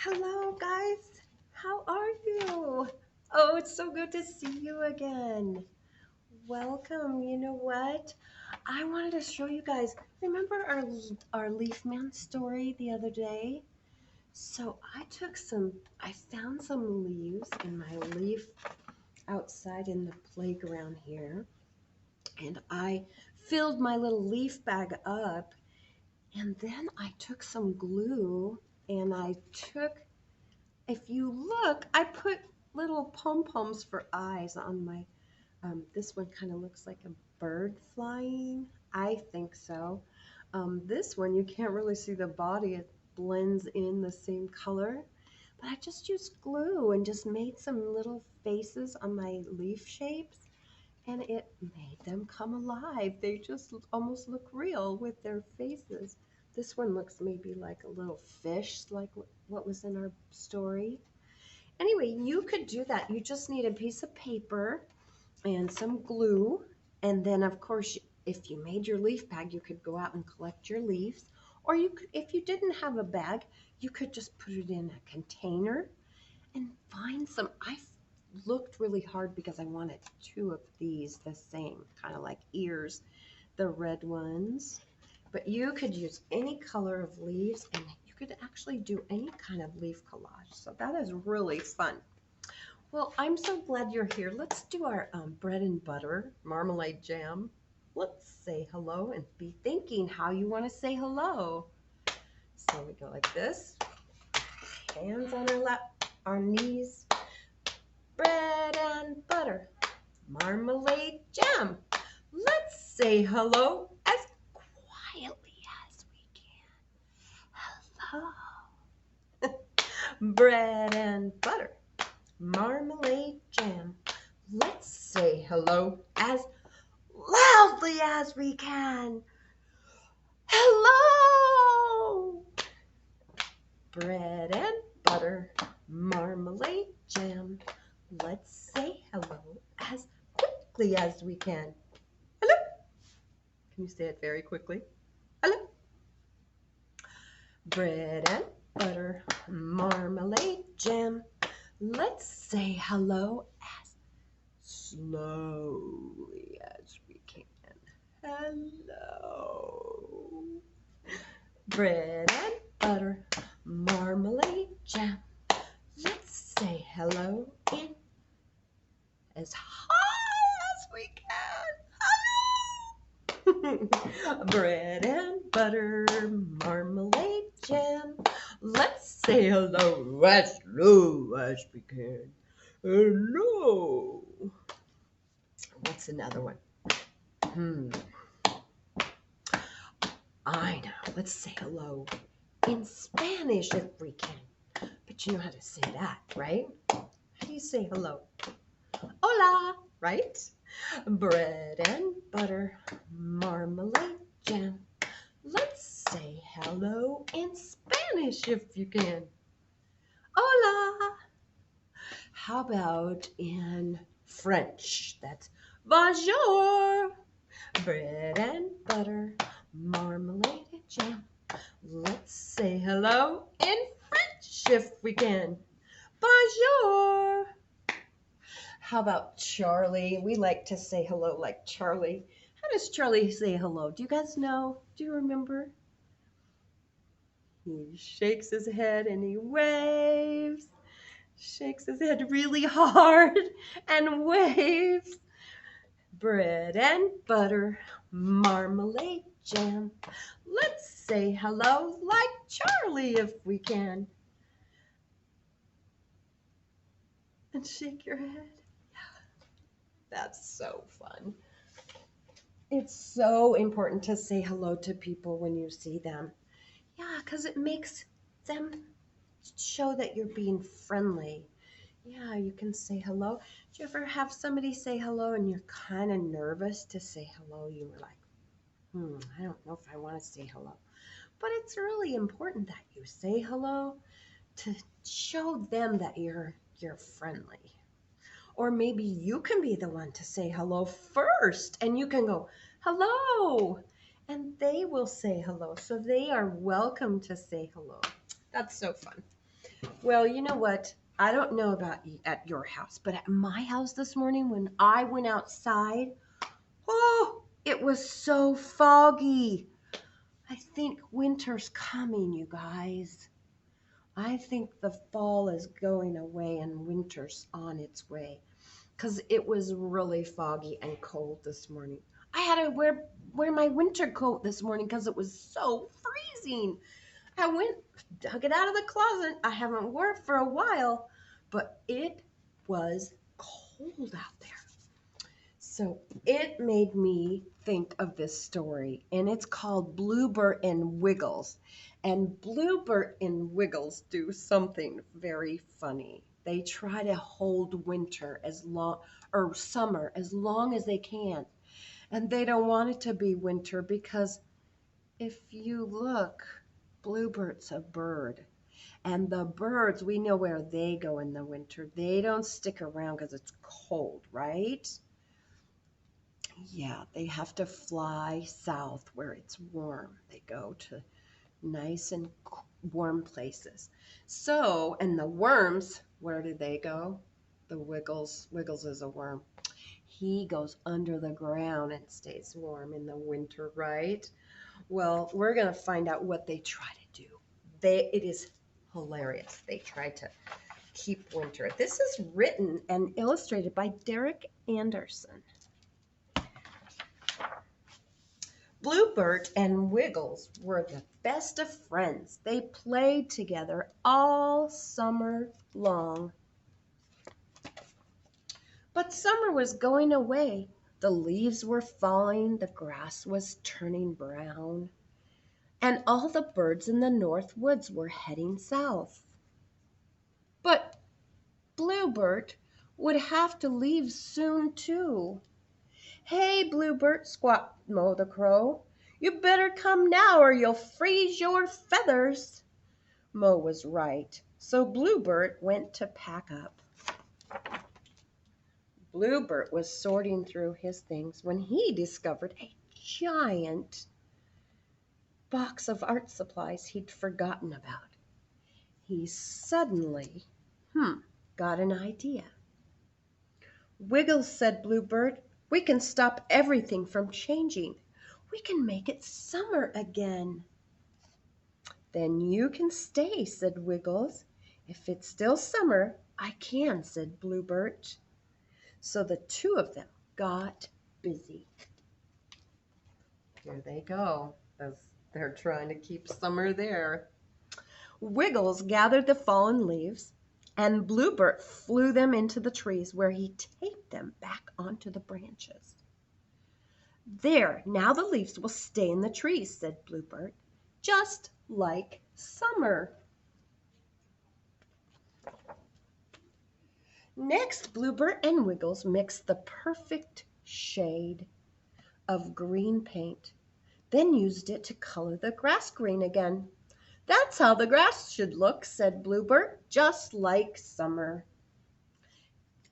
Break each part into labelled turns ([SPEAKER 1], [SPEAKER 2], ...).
[SPEAKER 1] Hello, guys. How are you? Oh, it's so good to see you again. Welcome. You know what? I wanted to show you guys. Remember our leaf man story the other day? So I found some leaves in my leaf outside in the playground here, and I filled my little leaf bag up, and then I took some glue and I took if you look, I put little pom-poms for eyes on my, this one kind of looks like a bird flying. I think so. This one, you can't really see the body. It blends in the same color. But I just used glue and just made some little faces on my leaf shapes, and it made them come alive. They just almost look real with their faces. This one looks maybe like a little fish, like what was in our story. Anyway, you could do that. You just need a piece of paper and some glue. And then, of course, if you made your leaf bag, you could go out and collect your leaves. Or you could, if you didn't have a bag, you could just put it in a container and find some. I looked really hard because I wanted two of these the same, kind of like ears, the red ones. But you could use any color of leaves, and you could actually do any kind of leaf collage. So that is really fun. Well, I'm so glad you're here. Let's do our bread and butter marmalade jam. Let's say hello and be thinking how you want to say hello. So we go like this, hands on our lap, our knees, bread and butter, marmalade jam. Let's say hello as quietly as we can. Hello. Bread and butter, marmalade jam. Let's say hello as loudly as we can. Hello! Bread and butter, marmalade jam. Let's say hello as quickly as we can. Hello! Can you say it very quickly? Hello! Bread and butter, marmalade jam. Let's say hello as slowly as we can. Hello. Bread and butter, marmalade jam. Let's say hello in as high as we can. Hello. Bread and butter, marmalade jam. Let's say hello as low as we can. Hello. What's another one? I know. Let's say hello in Spanish if we can. But you know how to say that, right? How do you say hello? Hola, right? Bread and butter, marmalade jam. Let's say hello in Spanish if you can. Hola. How about in French? That's bonjour. Bread and butter, marmalade jam. Let's say hello in French if we can. Bonjour. How about Charlie? We like to say hello like Charlie. How does Charlie say hello? Do you guys know? Do you remember? He shakes his head and he waves. Shakes his head really hard and waves. Bread and butter, marmalade jam. Let's say hello like Charlie if we can. And shake your head. Yeah, that's so fun. It's so important to say hello to people when you see them. Yeah, because it makes them show that you're being friendly. Yeah, you can say hello. Do you ever have somebody say hello and you're kind of nervous to say hello? You were like, I don't know if I want to say hello. But it's really important that you say hello to show them that you're friendly. Or maybe you can be the one to say hello first and you can go, hello. And they will say hello. So they are welcome to say hello. That's so fun. Well, you know what? I don't know about at your house, but at my house this morning when I went outside, oh, it was so foggy. I think winter's coming, you guys. I think the fall is going away and winter's on its way because it was really foggy and cold this morning. I had to wear my winter coat this morning because it was so freezing. I went, dug it out of the closet. I haven't worn it for a while, but it was cold out there. So it made me think of this story, and it's called Bluebird and Wiggles. And Bluebird and Wiggles do something very funny. They try to hold winter as long or summer as long as they can. And they don't want it to be winter because if you look, Bluebird's a bird. And the birds, we know where they go in the winter. They don't stick around because it's cold, right? Yeah, they have to fly south where it's warm. They go to nice and warm places. So, and the worms, where do they go? The Wiggles. Wiggles is a worm. He goes under the ground and stays warm in the winter, right? Well, we're going to find out what they try to do. It is hilarious. They try to keep winter. This is written and illustrated by Derek Anderson. Bluebird and Wiggles were the best of friends. They played together all summer long. But summer was going away. The leaves were falling, the grass was turning brown, and all the birds in the north woods were heading south. But Bluebird would have to leave soon, too. "Hey, Bluebird," squawked Mo the Crow, "you better come now or you'll freeze your feathers." Mo was right, so Bluebird went to pack up. Bluebird was sorting through his things when he discovered a giant box of art supplies he'd forgotten about. He suddenly, got an idea. "Wiggles," said Bluebird, "we can stop everything from changing. We can make it summer again." "Then you can stay," said Wiggles. "If it's still summer, I can," said Bluebird. So the two of them got busy. Here they go, as they're trying to keep summer there. Wiggles gathered the fallen leaves, and Bluebird flew them into the trees where he taped them back onto the branches. "There, now the leaves will stay in the trees," said Bluebird, "just like summer." Next, Bluebird and Wiggles mixed the perfect shade of green paint, then used it to color the grass green again. "That's how the grass should look," said Bluebird, "just like summer."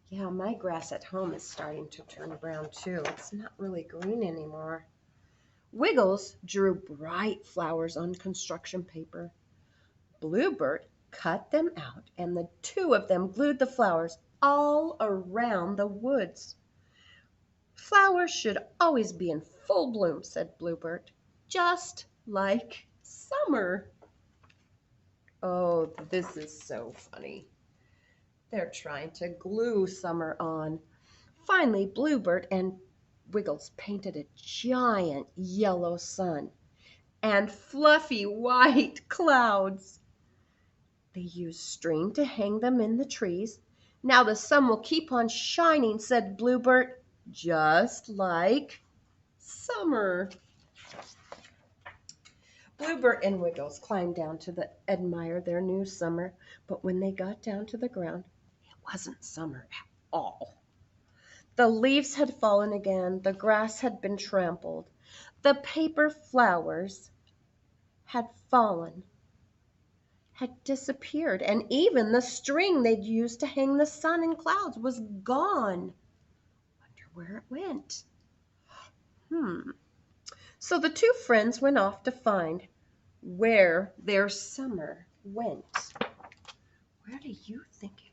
[SPEAKER 1] Yeah, my grass at home is starting to turn brown too. It's not really green anymore. Wiggles drew bright flowers on construction paper. Bluebird cut them out, and the two of them glued the flowers all around the woods. "Flowers should always be in full bloom," said Bluebird, "just like summer." Oh, this is so funny. They're trying to glue summer on. Finally, Bluebird and Wiggles painted a giant yellow sun and fluffy white clouds. They used string to hang them in the trees. "Now the sun will keep on shining," said Bluebird, "just like summer." Bluebird and Wiggles climbed down to admire their new summer, but when they got down to the ground, it wasn't summer at all. The leaves had fallen again, the grass had been trampled, the paper flowers had fallen, had disappeared, and even the string they'd used to hang the sun and clouds was gone. Wonder where it went. So the two friends went off to find where their summer went. Where do you think it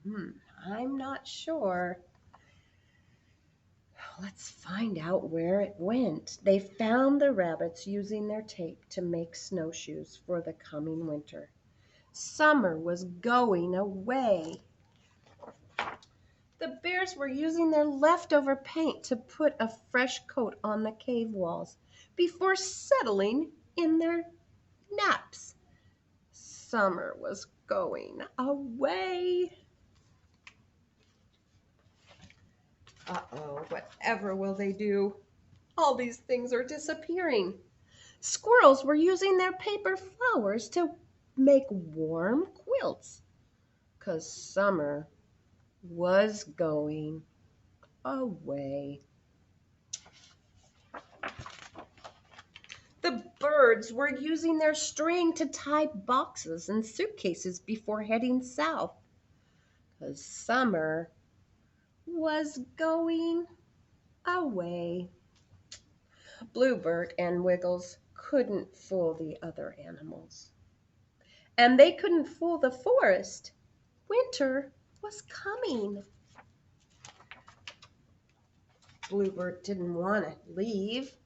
[SPEAKER 1] went? I'm not sure. Let's find out where it went. They found the rabbits using their tape to make snowshoes for the coming winter. Summer was going away. The bears were using their leftover paint to put a fresh coat on the cave walls before settling in their naps. Summer was going away. Uh-oh, whatever will they do? All these things are disappearing. Squirrels were using their paper flowers to make warm quilts, 'cause summer was going away. The birds were using their string to tie boxes and suitcases before heading south, 'cause summer was going away. Bluebird and Wiggles couldn't fool the other animals. And they couldn't fool the forest. Winter was coming. Bluebird didn't want to leave,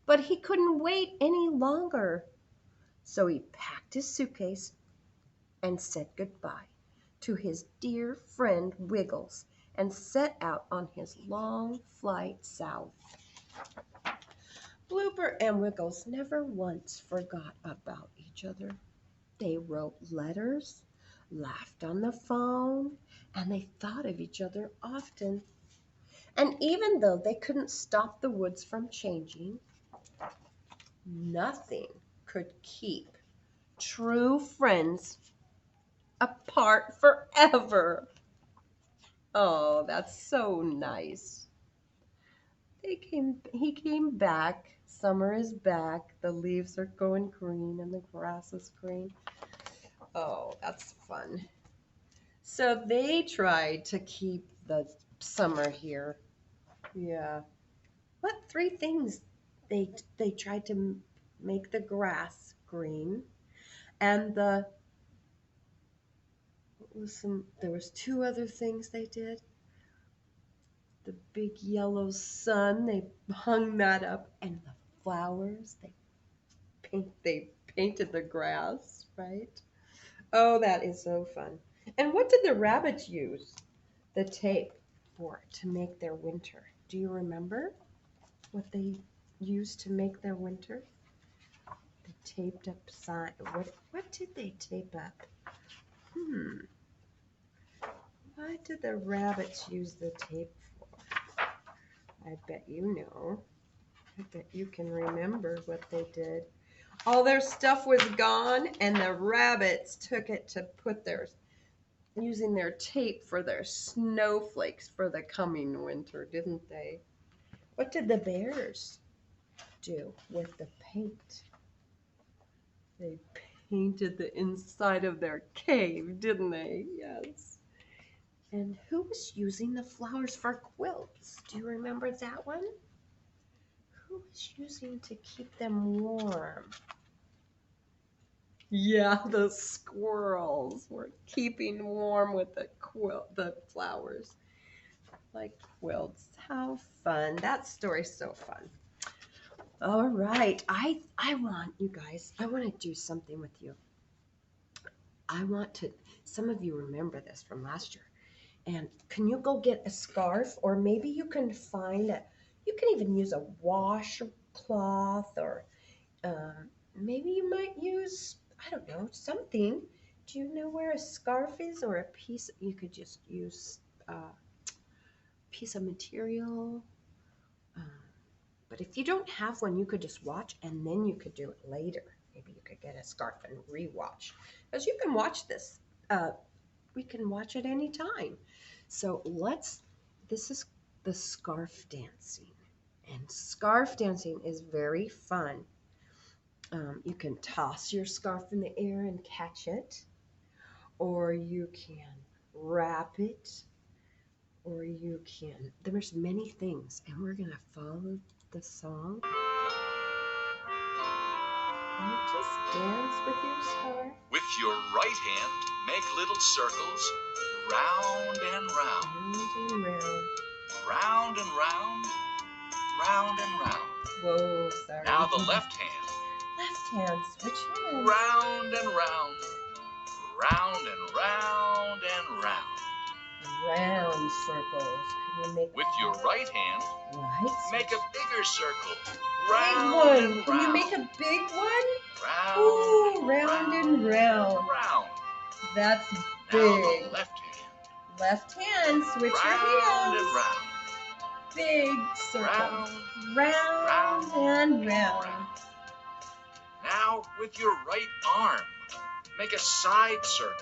[SPEAKER 1] but he couldn't wait any longer. So he packed his suitcase and said goodbye to his dear friend Wiggles and set out on his long flight south. Bluebird and Wiggles never once forgot about each other. They wrote letters, laughed on the phone, and they thought of each other often. And even though they couldn't stop the woods from changing, nothing could keep true friends apart forever. Oh, that's so nice. He came back. Summer is back. The leaves are going green and the grass is green. Oh, that's fun. So they tried to keep the summer here. Yeah. What three things they tried to make the grass green and there was two other things they did. The big yellow sun, they hung that up, and the flowers, they painted the grass, right? Oh, that is so fun. And what did the rabbits use the tape for to make their winter? Do you remember what they used to make their winter? They taped up sign. What did they tape up? What did the rabbits use the tape for? I bet you know. I bet you can remember what they did. All their stuff was gone, and the rabbits took it to put using their tape for their snowflakes for the coming winter, didn't they? What did the bears do with the paint? They painted the inside of their cave, didn't they? Yes. And who was using the flowers for quilts? Do you remember that one? Who was using to keep them warm? Yeah, the squirrels were keeping warm with the flowers, like quilts. How fun. That story's so fun. All right. I want you guys, I want to do something with you. Some of you remember this from last year. And can you go get a scarf, or maybe you can you can even use a washcloth, or maybe you might use, I don't know, something. Do you know where a scarf is, or a piece? You could just use a piece of material. But if you don't have one, you could just watch, and then you could do it later. Maybe you could get a scarf and rewatch, because you can watch this. We can watch it anytime. So this is the scarf dancing. And scarf dancing is very fun. You can toss your scarf in the air and catch it, or you can wrap it, or there's many things, and we're going to follow the song. And just dance with your scarf.
[SPEAKER 2] With your right hand, make little circles, round and round.
[SPEAKER 1] Round and round.
[SPEAKER 2] Round and round, round and round.
[SPEAKER 1] Whoa, sorry.
[SPEAKER 2] Now the left hand.
[SPEAKER 1] Left hand, switch hands.
[SPEAKER 2] Round and round, round and round and round.
[SPEAKER 1] Round circles. Can you make
[SPEAKER 2] With your right hand,
[SPEAKER 1] right?
[SPEAKER 2] make a bigger circle.
[SPEAKER 1] Big
[SPEAKER 2] Round
[SPEAKER 1] one.
[SPEAKER 2] and
[SPEAKER 1] Can you
[SPEAKER 2] round.
[SPEAKER 1] make a big one?
[SPEAKER 2] Round,
[SPEAKER 1] Ooh, round and round.
[SPEAKER 2] round.
[SPEAKER 1] That's
[SPEAKER 2] Now
[SPEAKER 1] big.
[SPEAKER 2] the left hand.
[SPEAKER 1] Left hand, switch your
[SPEAKER 2] Round and
[SPEAKER 1] hands.
[SPEAKER 2] round.
[SPEAKER 1] Big circle.
[SPEAKER 2] Round,
[SPEAKER 1] Round and round.
[SPEAKER 2] Now with your right arm, make a side circle.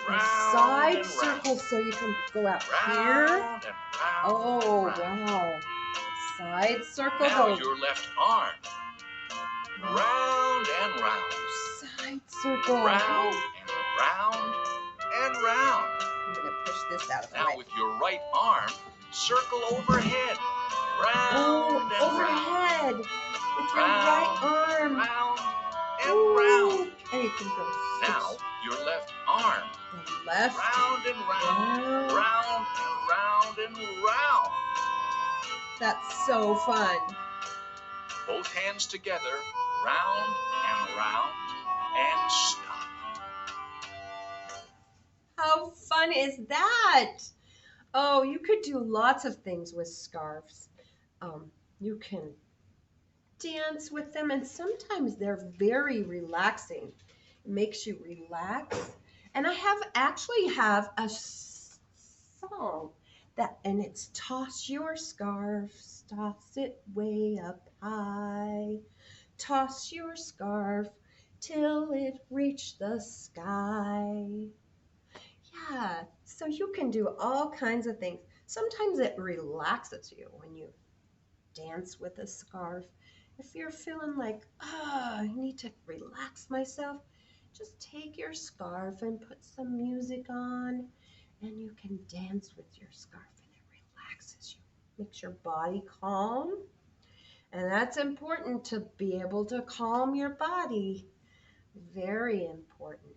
[SPEAKER 2] Round
[SPEAKER 1] Side
[SPEAKER 2] and
[SPEAKER 1] circle so you can go out
[SPEAKER 2] round.
[SPEAKER 1] here.
[SPEAKER 2] Round and round.
[SPEAKER 1] Oh,
[SPEAKER 2] and round.
[SPEAKER 1] wow. Side circle.
[SPEAKER 2] Now
[SPEAKER 1] Go
[SPEAKER 2] your left arm. Round and round.
[SPEAKER 1] side circle.
[SPEAKER 2] Round and round and round.
[SPEAKER 1] I'm going to push this out of the
[SPEAKER 2] Now
[SPEAKER 1] way.
[SPEAKER 2] with your right arm, circle overhead. Round
[SPEAKER 1] Oh,
[SPEAKER 2] and round.
[SPEAKER 1] overhead. With your
[SPEAKER 2] Round,
[SPEAKER 1] right arm.
[SPEAKER 2] Round and
[SPEAKER 1] Ooh.
[SPEAKER 2] round.
[SPEAKER 1] And you can go
[SPEAKER 2] Now
[SPEAKER 1] switch
[SPEAKER 2] your left arm.
[SPEAKER 1] the left.
[SPEAKER 2] Round and round.
[SPEAKER 1] Round.
[SPEAKER 2] Round and round and round.
[SPEAKER 1] That's so fun.
[SPEAKER 2] Both hands together, round and round, and stop.
[SPEAKER 1] How fun is that? Oh, you could do lots of things with scarves. You can dance with them, and sometimes they're very relaxing. It makes you relax. And I actually have a song and it's toss your scarf, toss it way up high. Toss your scarf till it reach the sky. Yeah, so you can do all kinds of things. Sometimes it relaxes you when you dance with a scarf. If you're feeling like, I need to relax myself, just take your scarf and put some music on, and you can dance with your scarf, and it relaxes you, makes your body calm. And that's important to be able to calm your body. Very important.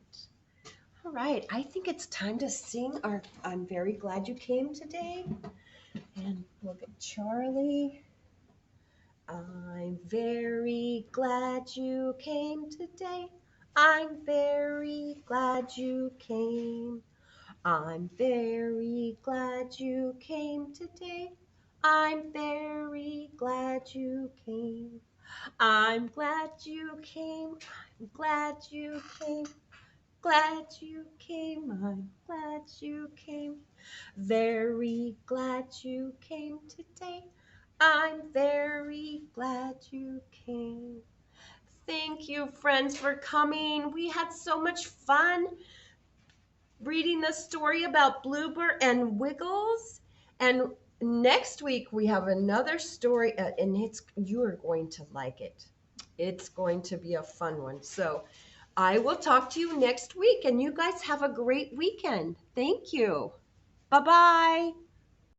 [SPEAKER 1] All right, I think it's time to sing our I'm Very Glad You Came Today. And we'll get Charlie. I'm very glad you came today. I'm very glad you came. I'm very glad you came today. I'm very glad you came. I'm glad you came. I'm glad you came. Glad you came. I'm glad you came. Very glad you came today. I'm very glad you came. Thank you, friends, for coming. We had so much fun reading the story about Bluebird and Wiggles. And next week we have another story, and you are going to like it. It's going to be a fun one. So I will talk to you next week, and you guys have a great weekend. Thank you. Bye-bye.